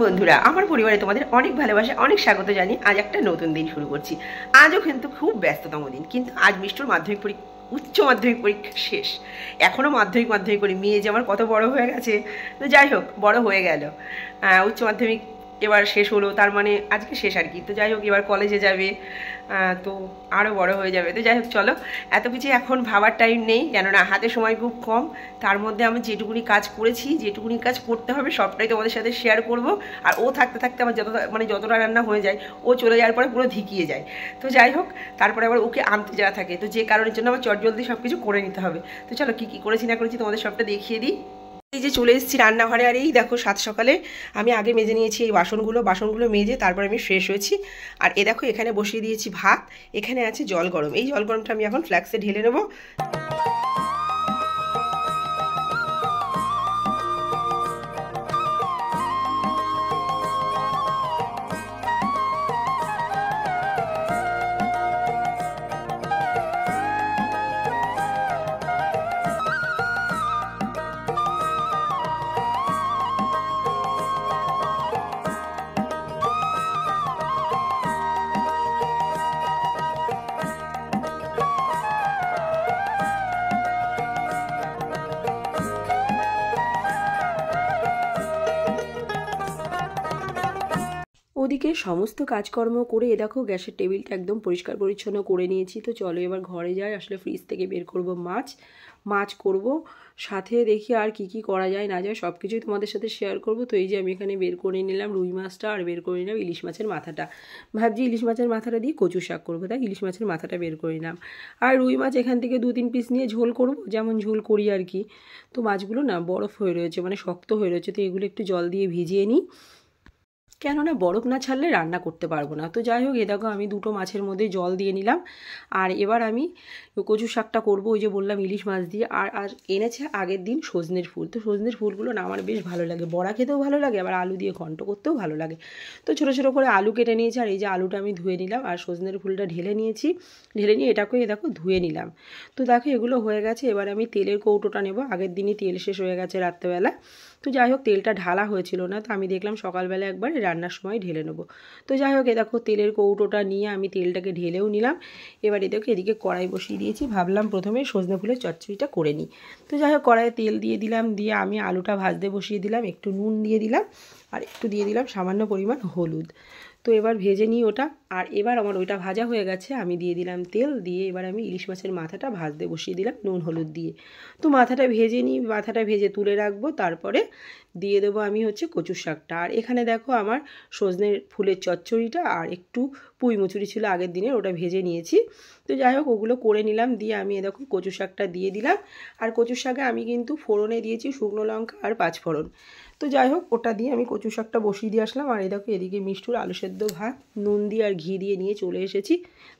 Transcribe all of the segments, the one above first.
বন্ধুরা, আমার পরিবারে তোমাদের অনেক ভালোবাসা, অনেক স্বাগত জানি। আজ একটা নতুন দিন শুরু করছি। আজও কিন্তু খুব ব্যস্ততম দিন, কিন্তু আজ মিষ্টুর মাধ্যমিক পরীক্ষা, উচ্চ মাধ্যমিক পরীক্ষা শেষ। এখনো মাধ্যমিক করি, মেয়ে যে আমার কত বড় হয়ে গেছে। তো যাই হোক, বড় হয়ে গেল। উচ্চ মাধ্যমিক এবার শেষ হলো, তার মানে আজকে শেষ আর কি। তো যাই হোক, এবার কলেজে যাবে, তো আরও বড় হয়ে যাবে। তো যাই হোক, চলো, এত কিছু এখন ভাবার টাইম নেই, কেননা হাতে সময় খুব কম। তার মধ্যে আমি যেটুকুনি কাজ করেছি, যেটুকুনি কাজ করতে হবে সবটাই তোমাদের সাথে শেয়ার করব। আর ও থাকতে থাকতে আমার যতটা রান্না হয়ে যায়, ও চলে যাওয়ার পরে পুরো ধিকিয়ে যায়। তো যাই হোক, তারপরে আবার ওকে আনতে যাওয়া থাকে, তো যে কারণের জন্য আমার চটজলদি সব কিছু করে নিতে হবে। তো চলো, কী কী করেছি না করেছি তোমাদের সবটা দেখিয়ে দিই। এই যে চলে এসেছি রান্নাঘরে, আর এই দেখো সাত সকালে আমি আগে মেজে নিয়েছি এই বাসনগুলো মেজে তারপর আমি ফ্রেশ হয়েছি। আর এ দেখো এখানে বসিয়ে দিয়েছি ভাত, এখানে আছে জল গরম। এই জল গরমটা আমি এখন ফ্ল্যাক্সে ঢেলে নেবো। ওদিকে সমস্ত কাজকর্ম করে এ দেখো গ্যাসের টেবিলটা একদম পরিষ্কার পরিচ্ছন্ন করে নিয়েছি। তো চলো এবার ঘরে যাই। আসলে ফ্রিজ থেকে বের করব মাছ করব, সাথে দেখি আর কি কি করা যায় না যায় সব কিছুই তোমাদের সাথে শেয়ার করব। তো এই যে আমি এখানে বের করে নিলাম রুই মাছটা, আর বের করে নিলাম ইলিশ মাছের মাথাটা। ভাবছি ইলিশ মাছের মাথাটা দিয়ে কচু শাক করবো, তাই ইলিশ মাছের মাথাটা বের করে নিলাম। আর রুই মাছ এখান থেকে 2-3 পিস নিয়ে ঝোল করব, যেমন ঝোল করি আর কি। তো মাছগুলো না বরফ হয়ে রয়েছে, মানে শক্ত হয়ে রয়েছে, তো এগুলো একটু জল দিয়ে ভিজিয়ে নিই, কেননা বরফ না ছাড়লে রান্না করতে পারবো না। তো যাই হোক, এ দেখো আমি 2টো মাছের মধ্যে জল দিয়ে নিলাম। আর এবার আমি কচু শাকটা করবো, ওই যে বললাম ইলিশ মাছ দিয়ে। আর এনেছে আগের দিন সজনের ফুল। তো সজনের ফুলগুলো না আমার বেশ ভালো লাগে, বড়া খেতেও ভালো লাগে, আবার আলু দিয়ে ঘন্ট করতেও ভালো লাগে। তো ছোটো ছোটো করে আলু কেটে নিয়েছি, আর এই যে আলুটা আমি ধুয়ে নিলাম, আর সজনের ফুলটা ঢেলে নিয়ে এটাকে দেখো ধুয়ে নিলাম। তো দেখো এগুলো হয়ে গেছে। এবার আমি তেলের কৌটোটা নেব, আগের দিনই তেল শেষ হয়ে গেছে রাত্রেবেলা। তো যাই হোক, তেলটা ঢালা হয়েছিল না, তো আমি দেখলাম সকালবেলা একবার রান্নার সময় ঢেলে নেবো। তো যাই হোক, এ দেখো তেলের কৌটোটা নিয়ে আমি তেলটাকে ঢেলেও নিলাম। এবার এদিকে কড়াই বসিয়ে দিয়েছি, ভাবলাম প্রথমে সজনে ফুলের চচ্চড়িটা করে নিই। তো যাই হোক, কড়াইয়ে তেল দিয়ে দিলাম, দিয়ে আমি আলুটা ভাজতে বসিয়ে দিলাম, একটু নুন দিয়ে দিলাম, আর একটু দিয়ে দিলাম সামান্য পরিমাণ হলুদ। তো এবার ভেজে নিই ওটা। আর এবার আমার ওইটা ভাজা হয়ে গেছে, আমি দিয়ে দিলাম তেল, দিয়ে এবার আমি ইলিশ মাছের মাথাটা ভাজতে বসিয়ে দিলাম নুন হলুদ দিয়ে। তো মাথাটা ভেজে তুলে রাখবো, তারপরে দিয়ে দেবো আমি কচুর শাকটা। আর এখানে দেখো আমার সজনের ফুলের চচ্চড়িটা আর একটু পুঁই মুচুরি ছিল আগের দিনের, ওটা ভেজে নিয়েছি। তো যাই হোক, ওগুলো করে নিলাম, দিয়ে আমি দেখো কচু শাকটা দিয়ে দিলাম। আর কচুর শাকে আমি কিন্তু ফোড়নে দিয়েছি শুকনো লঙ্কা আর 5 ফোড়ন। তো যাই হোক, ওটা দিয়ে আমি কচু শাকটা বসিয়ে দিয়ে আসলাম। আর এই দেখো এদিকে মিষ্টুর আলু সেদ্ধ ভাত নুন দিয়ে আর ঘি দিয়ে নিয়ে চলে এসেছি।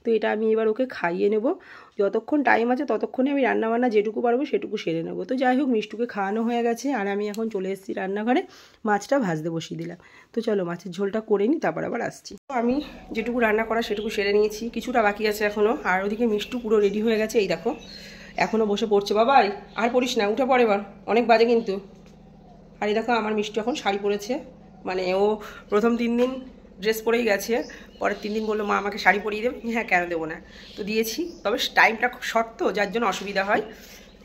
তো এটা আমি এবার ওকে খাইয়ে নেব। যতক্ষণ টাইম আছে ততক্ষণে আমি রান্নাবান্না যেটুকু পারবো সেটুকু সেরে নেবো। তো যাই হোক, মিষ্টুকে খাওয়ানো হয়ে গেছে, আর আমি এখন চলে এসেছি রান্নাঘরে, মাছটা ভাজতে বসিয়ে দিলাম। তো চলো মাছের ঝোলটা করে নিই, তারপর আবার আসছি। তো আমি যেটুকু রান্না করা সেটুকু সেরে নিয়েছি, কিছুটা বাকি আছে এখনও। আর ওদিকে মিষ্টু পুরো রেডি হয়ে গেছে, এই দেখো এখনও বসে পড়ছে। বাবাই আর পড়িস না, উঠে পড়ে, এবার অনেক বাজে কিন্তু। আর এই দেখো আমার মিষ্টু এখন শাড়ি পরেছে, মানে ও প্রথম 3 দিন ড্রেস পরেই গেছে, পরের 3 দিন বললো মা আমাকে শাড়ি পরিয়ে দেবে। হ্যাঁ, কেন দেবো না, তো দিয়েছি। তবে টাইমটা খুব শর্ট, তো যার জন্য অসুবিধা হয়।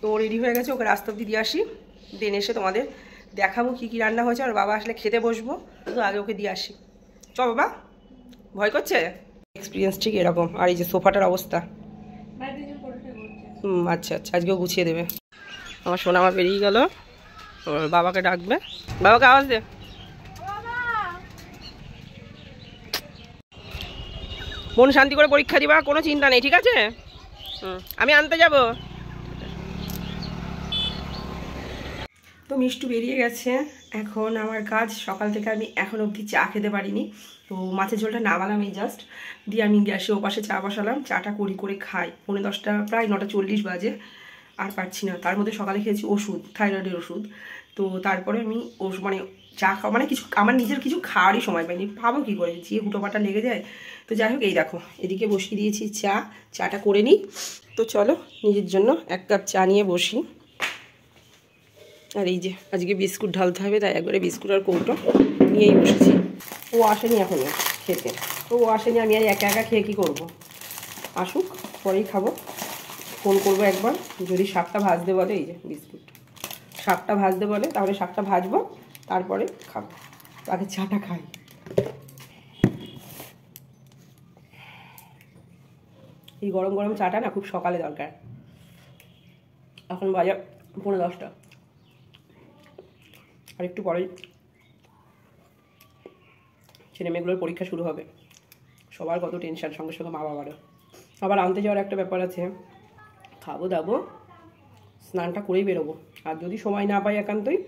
তো রেডি হয়ে গেছে, ওকে রাস্তা অব্দি দিয়ে আসি, দেন এসে তোমাদের দেখাবো কী কী রান্না হয়েছে। আর বাবা আসলে খেতে বসবো, তো আগে ওকে দিয়ে আসি। চ বাবা, ভয় করছে? এক্সপিরিয়েন্স ঠিক এরকম। আর এই যে সোফাটার অবস্থা, আচ্ছা আচ্ছা, আজকেও গুছিয়ে দেবে। আমার সোনা আমার বেরিয়ে গেল, বাবাকে ডাকবে, বাবাকে আওয়াজ দে। মন শান্তি করে পরীক্ষা দিবা, কোনো চিন্তা নেই, ঠিক আছে? আমি আনতে যাব। তো মিষ্টু বেরিয়ে গেছে, এখন আমার কাজ। সকাল থেকে আমি এখন অবধি চা খেতে পারিনি। তো মাছের ঝোলটা নামালাম এই জাস্ট, দিয়ে আমি গ্যাসে ওপাশে চা বসালাম। চাটা করে খাই, 9:30 প্রায় 9:40 বাজে। আর পারছি না, তার মধ্যে সকালে খেয়েছি ওষুধ, থাইরয়েডের ওষুধ। তো তারপরে আমি মানে চা খাওয়া মানে কিছু আমার নিজের কিছু খাওয়ারই সময় পাইনি, পাবো কী করে, যে হুটোপাটা লেগে যায়। তো যাই হোক, এই দেখো এদিকে বসিয়ে দিয়েছি চাটা করে নিই। তো চলো নিজের জন্য 1 কাপ চা নিয়ে বসি। আর এই যে আজকে বিস্কুট ঢালতে হবে, তাই একবারে বিস্কুট আর কৌটো নিয়েই বসেছি। ও আসেনি এখনো খেতে, তো ও আসেনি, আমি আর একা একা খেয়ে কী করবো, আসুক পরেই খাবো। ফোন করবো একবার, যদি শাকটা ভাজতে বলে, এই যে বিস্কুট, শাকটা ভাজতে বলে তাহলে শাকটা ভাজবো, তারপরে খাবো, আগে চাটা খাই। এই গরম গরম চাটা না খুব সকালে দরকার। এখন বাজে 9:30, আর একটু পরেই ছেলেমেয়েগুলোর পরীক্ষা শুরু হবে, সবার কত টেনশন, সঙ্গে সঙ্গে মা বাবারও। আবার আনতে যাওয়ার একটা ব্যাপার আছে, খাবো দাবো, স্নানটা করেই বেরোবো। আর যদি সময় না পাই একান্তই,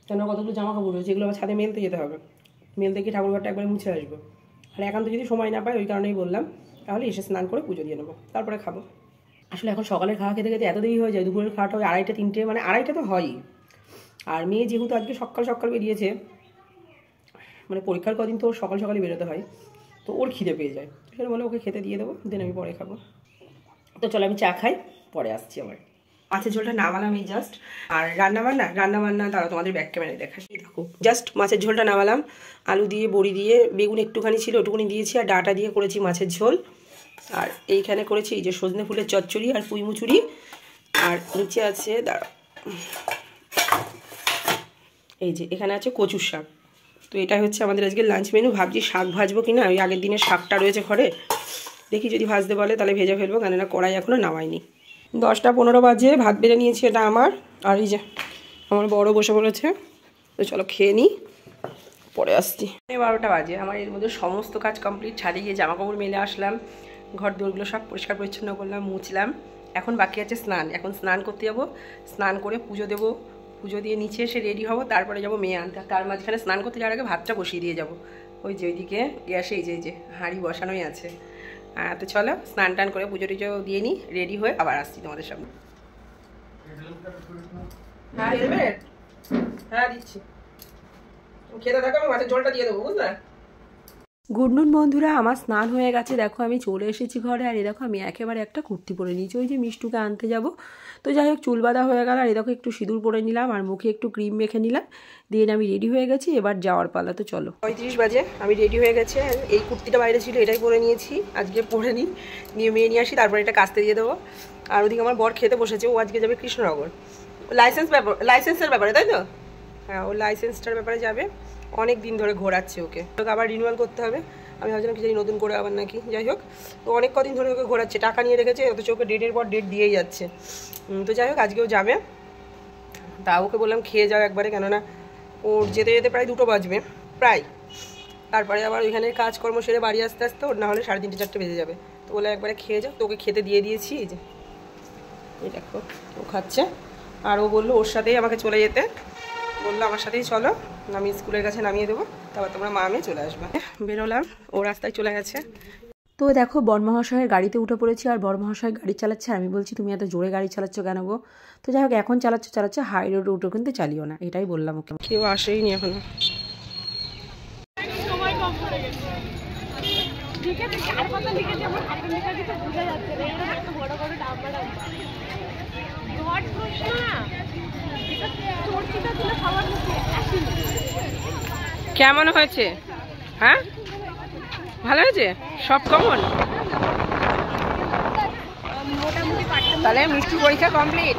কেন কতগুলো জামা কাপড় রয়েছে, এগুলো আবার ছাদে মেলতে যেতে হবে, মেলতে গিয়ে ঠাকুরঘরটা একবার মুছে আসবো। আর একান্ত যদি সময় না পাই, ওই কারণেই বললাম, তাহলে এসে স্নান করে পুজো দিয়ে নেবো, তারপরে খাবো। আসলে এখন সকালের খাওয়া খেতে খেতে এত দেরি হয়ে যায়, দুপুরের খাওয়াটা ওই 2:30 3টে, মানে 2:30 তো হয়ই। আর মেয়ে যেহেতু আজকে সকাল সকাল বেরিয়েছে, মানে পরীক্ষার কদিন তো সকাল সকালই বেরোতে হয়, তো ওর খিদে পেয়ে যায়, সেখানে বলে ওকে খেতে দিয়ে দেবো, দেন আমি পরে খাবো। তো চলো আমি চা খাই, পরে আসছি। আমার মাছের ঝোলটা নামালাম এই জাস্ট, আর রান্নাবান্না তারা তোমাদের ব্যাক ক্যামেরায় দেখাচ্ছি। দেখো জাস্ট মাছের ঝোলটা নামালাম, আলু দিয়ে বড়ি দিয়ে বেগুন একটুখানি ছিল ওটুকুনি দিয়েছি, আর ডাঁটা দিয়ে করেছি মাছের ঝোল। আর এইখানে করেছি এই যে সজনে ফুলের চচ্চড়ি আর পুঁই মুচুরি, আর নিচে আছে দাঁড়া, এই যে এখানে আছে কচুর শাক। তো এটাই হচ্ছে আমাদের আজকে লাঞ্চ মেনু। ভাবছি শাক ভাজবো কিনা, ওই আগের দিনের শাকটা রয়েছে ঘরে, দেখি যদি ভাজতে বলে তাহলে ভেজে ফেলবো, কেননা কড়াই এখনও নামাইনি। 10টা 15 বাজে, ভাত বেড়ে নিয়েছি, এটা আমার। আর এই যে আমার বড় বসে পড়েছে, তো চলো খেয়ে নিই, পরে আসছি। 12টা বাজে, আমার এর মধ্যে সমস্ত কাজ কমপ্লিট। ছাদে গিয়ে জামাকাপড় মেলে আসলাম, ঘর দৌড়গুলো সব পরিষ্কার পরিচ্ছন্ন করলাম, মুছলাম। এখন বাকি আছে স্নান, এখন স্নান করতে যাবো, স্নান করে পুজো দেবো, পুজো দিয়ে নিচে এসে রেডি হবো, তারপরে যাবো মেয়ে আনতে। তার মাঝখানে স্নান করতে যাওয়ার আগে ভাতটা বসিয়ে দিয়ে যাবো, ওই যে ওইদিকে গ্যাসে এই যে হাঁড়ি বসানোই আছে। তো চলো স্নান টান করে পুজো টুজো দিয়ে নিই, রেডি হয়ে আবার আসছি তোমাদের সামনে। হ্যাঁ হেলমেট, হ্যাঁ দিচ্ছি, খেতে থাকো, আমি মাছের ঝোলটা দিয়ে দেবো, বুঝলে। গুড নুন বন্ধুরা, আমার স্নান হয়ে গেছে, দেখো আমি চলে এসেছি ঘরে। আর এই দেখো আমি একেবারে একটা কুর্তি পরে নিয়েছি, ওই যে মিষ্টুকে আনতে যাব। তো যাই হোক চুল বাঁধা হয়ে গেল, আর এই দেখো একটু সিঁদুর পরে নিলাম, আর মুখে একটু ক্রিম মেখে নিলাম, দিয়ে আমি রেডি হয়ে গেছি, এবার যাওয়ার পালা। তো চলো 35 বাজে, আমি রেডি হয়ে গেছে। এই কুর্তিটা বাইরে ছিল, এটাই পরে নিয়েছি, আজকে পরে নিই, নিয়ে মেয়ে নিয়ে আসি, তারপরে এটা কাচতে দিয়ে দেবো। আর ওদিকে আমার বর খেতে বসেছে, ও আজকে যাবে কৃষ্ণনগর, লাইসেন্সের ব্যাপারে, তাই তো? হ্যাঁ, ও লাইসেন্সটার ব্যাপারে যাবে, অনেক দিন ধরে ঘোরাচ্ছে ওকে, আবার রিনিউয়াল করতে হবে। আমি ভাবছিলাম কি জানি নতুন করে আবার নাকি, যাই হোক, তো অনেক কদিন ধরে ওকে ঘোরাচ্ছে, টাকা নিয়ে রেখেছে, অথচ ওকে ডেটের পর ডেট দিয়েই যাচ্ছে। তো যাই হোক আজকেও যাবে, তা ওকে বললাম খেয়ে যাও একবারে, কেননা ওর যেতে যেতে প্রায় 2টো বাজবে প্রায়, তারপরে আবার ওইখানে কাজকর্ম সেরে বাড়ি আসতে আসতে ওর না হলে 3:30 4টে বেজে যাবে। তো বলে একবারে খেয়ে যাও, তো ওকে খেতে দিয়ে দিয়েছি, এই যে এই দেখো ও খাচ্ছে। আর ও বললো ওর সাথেই আমাকে চলে যেতে, বললো আমার সাথেই চলো, আমি স্কুলের কাছে নামিয়ে দেবো, তারপর তোমরা মা মেয়ে চলে আসবে। বেরোলাম, ও রাস্তায় চলে গেছে। তো দেখো বরমহাশয়ের গাড়িতে উঠে পড়েছি, আর বরমহাশয় গাড়ি চালাচ্ছে, আমি বলছি তুমি এত জোরে গাড়ি চালাচ্ছ কেন গো? তো যাই হোক এখন চালাচ্ছে, হাই রোড উঠো কিন্তু চালিও না, এটাই বললাম ওকে। কেউ আসেই নি এখনো। কেমন হয়েছে? হ্যাঁ ভালো হয়েছে, সব কমন। তাহলে মিষ্টি পরীক্ষা কমপ্লিট,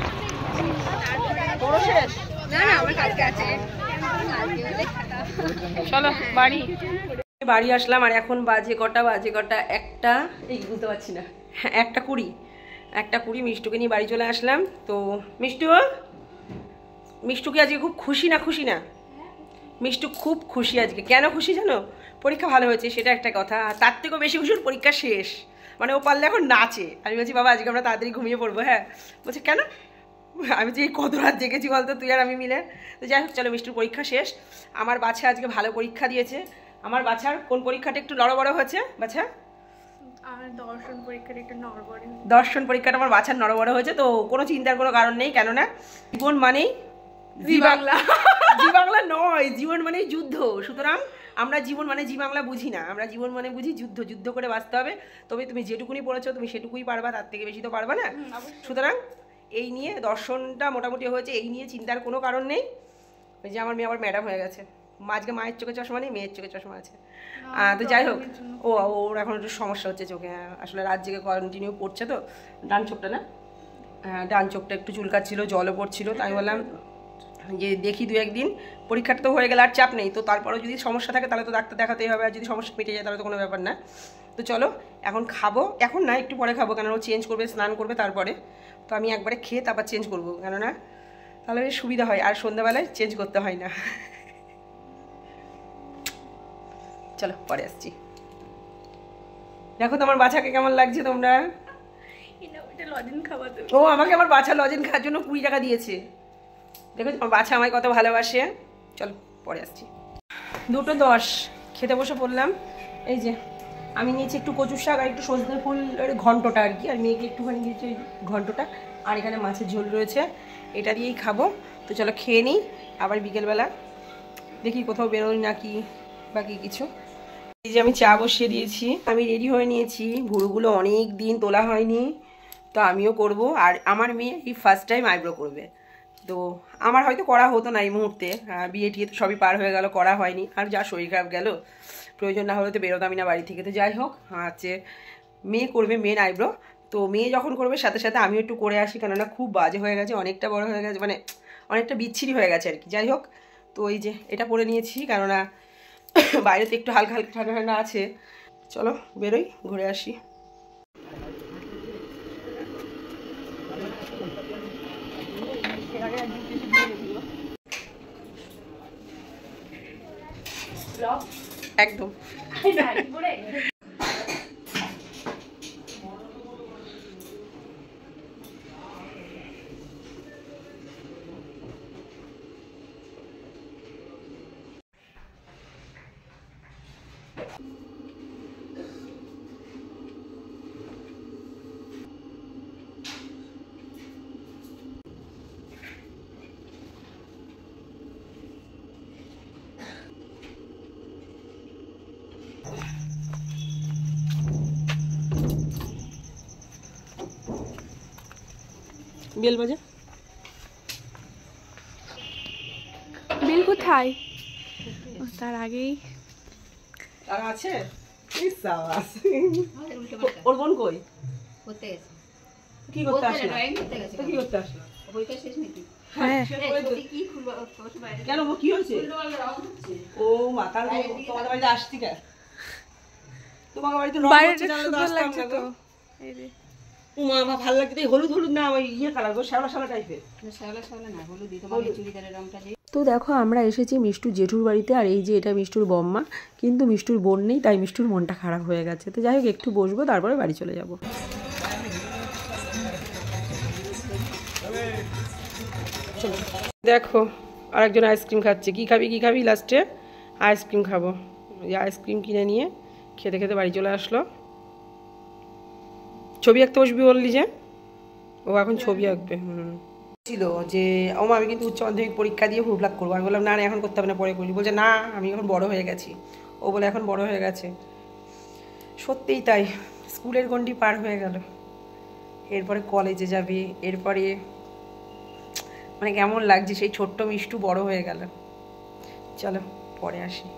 তোরও শেষ? না আমার কালকে আছে। চলো বাড়ি আসলাম, আর এখন বাজে কটা, 1টা, এই বুঝতে পারছি না, 1:20 মিষ্টুকে নিয়ে বাড়ি চলে আসলাম। তো মিষ্টু কি আজকে খুব খুশি না? মিষ্টু খুব খুশি আজকে। কেন খুশি জানো? পরীক্ষা ভালো হয়েছে সেটা একটা কথা, আর তার থেকেও বেশি খুশি পরীক্ষা শেষ, মানে ও পারলে এখন নাচে। আমি বলছি বাবা আজকে আমরা তাড়াতাড়ি ঘুমিয়ে পড়বো। হ্যাঁ বলছে কেন? আমি যে কত রাত জেগেছি বলতো তুই আর আমি মিলে। তো যাই হোক চলো মিষ্টুর পরীক্ষা শেষ। আমার বাচ্চা আজকে ভালো পরীক্ষা দিয়েছে। আমার বাচ্চার কোন পরীক্ষাটা একটু নড়বড় হয়েছে? বাচ্চা দর্শন পরীক্ষাটা আমার বাচ্চার নড়বড় হয়েছে। তো কোনো চিন্তার কোনো কারণ নেই, কেননা জীবন মানেই জি বাংলা নয়, জীবন মানেই যুদ্ধ। সুতরাং আমরা জীবন মানে জি বাংলা বুঝি না, আমরা জীবন মানে বুঝি যুদ্ধ করে বাঁচতে হবে। তবে তুমি যেটুকুনি পড়েছো তুমি সেটুকুই পারবা, তার থেকে বেশি তো পারবা না। সুতরাং এই নিয়ে দর্শনটা মোটামুটি হয়েছে, এই নিয়ে চিন্তার কোনো কারণ নেই। ওই যে আমার মেয়ে আবার ম্যাডাম হয়ে গেছে, আজকে মায়ের চোখে চশমা নেই, মেয়ের চোখে চশমা আছে। তো যাই হোক, ওর এখন একটু সমস্যা হচ্ছে চোখে, আসলে রাত জেগে কন্টিনিউ পড়ছে তো, ডান চোখটা না, ডান চোখটা একটু চুলকাচ্ছিল, জলও পড়ছিল, তাই বললাম যে দেখি 2-1 দিন, পরীক্ষাটা তো হয়ে গেলে আর চাপ নেই, তো তারপরেও যদি সমস্যা থাকে তাহলে তো ডাক্তার দেখাতেই হবে, আর যদি সমস্যা মিটে যায় তাহলে তো কোনো ব্যাপার না। তো চলো এখন খাবো, এখন না একটু পরে খাবো, কেননা ও চেঞ্জ করবে, স্নান করবে, তারপরে তো আমি একবারে খেয়ে তারপর চেঞ্জ করবো, কেননা তাহলে সুবিধা হয়, আর সন্ধ্যাবেলায় চেঞ্জ করতে হয় না। চলো পরে আসছি। দেখো তোমার বাচ্চাকে কেমন লাগছে তোমরা? ও আমাকে আমার বাচ্চা লজেন খাওয়ার জন্য 20 টাকা দিয়েছে। দেখো আমার বাচ্চা আমায় কত ভালোবাসে। চলো পরে আসছি। 2:10 খেতে বসে পড়লাম। এই যে আমি নিয়েছি একটু কচুর শাক আর একটু সজনে ফুল ঘন্টটা আর কি, আর মেয়েকে একটুখানি দিয়েছি ঘন্টটা, আর এখানে মাছের ঝোল রয়েছে, এটা দিয়েই খাবো। তো চলো খেয়ে নিই, আবার বিকেলবেলা দেখি কোথাও বেরোই নাকি বাকি কিছু। এই যে আমি চা বসিয়ে দিয়েছি, আমি রেডি হয়ে নিয়েছি, ভুরুগুলো অনেক দিন তোলা হয়নি, তো আমিও করব। আর আমার মেয়ে এই ফার্স্ট টাইম আইব্রো করবে, তো আমার হয়তো করা হতো না এই মুহূর্তে, বিয়ে টিয়ে তো সবই পার হয়ে গেল, করা হয়নি, আর যা শরীর খারাপ গেল, প্রয়োজন না হলে তো বেরোতামই না বাড়ি থেকে। তো যাই হোক, হচ্ছে মেয়ে করবে মেন আইব্রো, তো মেয়ে যখন করবে সাথে সাথে আমিও একটু করে আসি, কেননা খুব বাজে হয়ে গেছে, অনেকটা বড় হয়ে গেছে, মানে অনেকটা বিচ্ছিরি হয়ে গেছে আর কি। যাই হোক, তো এই যে এটা পরে নিয়েছি, কেননা বাইরে তো একটু হালকা হালকা ঠান্ডা ঠান্ডা আছে। চলো বেরোই, ঘুরে আসি। একদম বেল বাজা, বেল কোথায়? তার আগেই আর আছে ওর বোন কই? কি করতে আসলো? কি করতে আসলো? কেন কি হয়েছে? ও মাথা তোমাদের বাড়িতে আসছি কেন? তোমাকে বাড়িতে উমা ভালো লাগছে, হলুদ হলুদ না ওই ইয়ে কালার, শ্যাওলা শ্যাওলা টাইপের। তো দেখো আমরা এসেছি মিষ্টুর জেঠুর বাড়িতে, আর এই যে এটা মিষ্টুর বম্মা, কিন্তু মিষ্টুর বোন নেই, তাই মিষ্টুর মনটা খারাপ হয়ে গেছে। তো যাই হোক একটু বসবো, তারপরে বাড়ি চলে যাব। দেখো আরেকজন আইসক্রিম খাচ্ছে। কি খাবি কি খাবি? লাস্টে আইসক্রিম খাবো। আইসক্রিম কিনে নিয়ে খেতে খেতে বাড়ি চলে আসলো। ছবি আঁকতে বসবি বললি যে, ও এখন ছবি আঁকবে। ছিল যে আমি কিন্তু উচ্চ মাধ্যমিক পরীক্ষা দিয়ে ভুলভাগ করবো। আমি বললাম না এখন করতে হবে না, পরে করি। বলছে না আমি এখন বড় হয়ে গেছি। ও বলে এখন বড় হয়ে গেছে, সত্যিই তাই, স্কুলের গণ্ডি পার হয়ে গেল, এরপরে কলেজে যাবে, এরপরে মানে কেমন লাগছে, সেই ছোট্ট মিষ্টু বড় হয়ে গেল। চলো পরে আসি।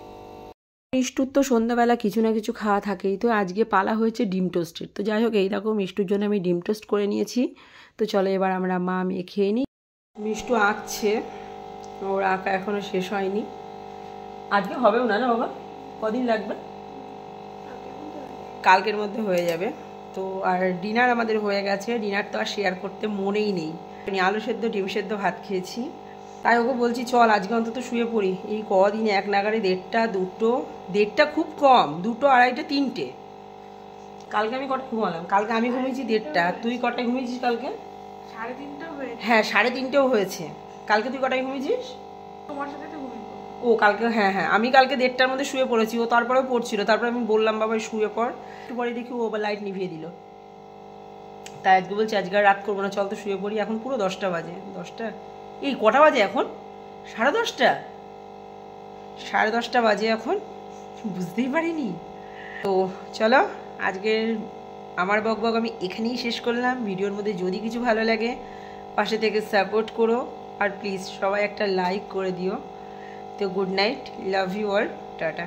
মিষ্টুর তো সন্ধ্যাবেলা কিছু না কিছু খাওয়া থাকেই, তো আজকে পালা হয়েছে ডিম টোস্টের। তো যাই হোক এই দেখো মিষ্টুর জন্য আমি ডিম টোস্ট করে নিয়েছি। তো চলো এবার আমরা মা মেয়ে খেয়ে নিই। মিষ্টু আঁকছে, ওর আঁকা এখনো শেষ হয়নি, আজকে হবেও না, না বাবা? কদিন লাগবে? কালকের মধ্যে হয়ে যাবে। তো আর ডিনার আমাদের হয়ে গেছে, ডিনার তো আর শেয়ার করতে মনেই নেই। আলু সেদ্ধ ডিম সেদ্ধ ভাত খেয়েছি, তাই ওকে বলছি চল আজকে অন্তত শুয়ে পড়ি। এই কদিন এক নাগারে 1টা 2টো, 1টা খুব কম, 2টো 2:30 3টে। কালকে আমি কটা ঘুমালাম? কালকে আমি ঘুমিয়েছি 1:30, তুই কটায় ঘুমিয়েছিস কালকে? 3:30 হয়েছে। হ্যাঁ 3:30ও হয়েছে। কালকে তুই কটায় ঘুমিয়েছিস? তোমার সাথে তো ঘুমিয়ে ও কালকে, হ্যাঁ হ্যাঁ আমি কালকে 1:30টার মধ্যে শুয়ে পড়েছি, ও তারপরেও পড়ছিল। তারপরে আমি বললাম বাবা শুয়ে পড়, একটু পরে দেখি ও আবার লাইট নিভিয়ে দিল। তাই আজকে বলছি আজকে আর রাত করবো না, চল তো শুয়ে পড়ি। এখন পুরো 10টা বাজে। 10টা, এই কটা বাজে এখন? 10:30? 10:30 বাজে এখন, বুঝতেই পারিনি। তো চলো আজকের আমার বকবক আমি এখানেই শেষ করলাম। ভিডিওর মধ্যে যদি কিছু ভালো লাগে পাশে থেকে সাপোর্ট করো, আর প্লিজ সবাই একটা লাইক করে দিও। তো good night, love you all, tata.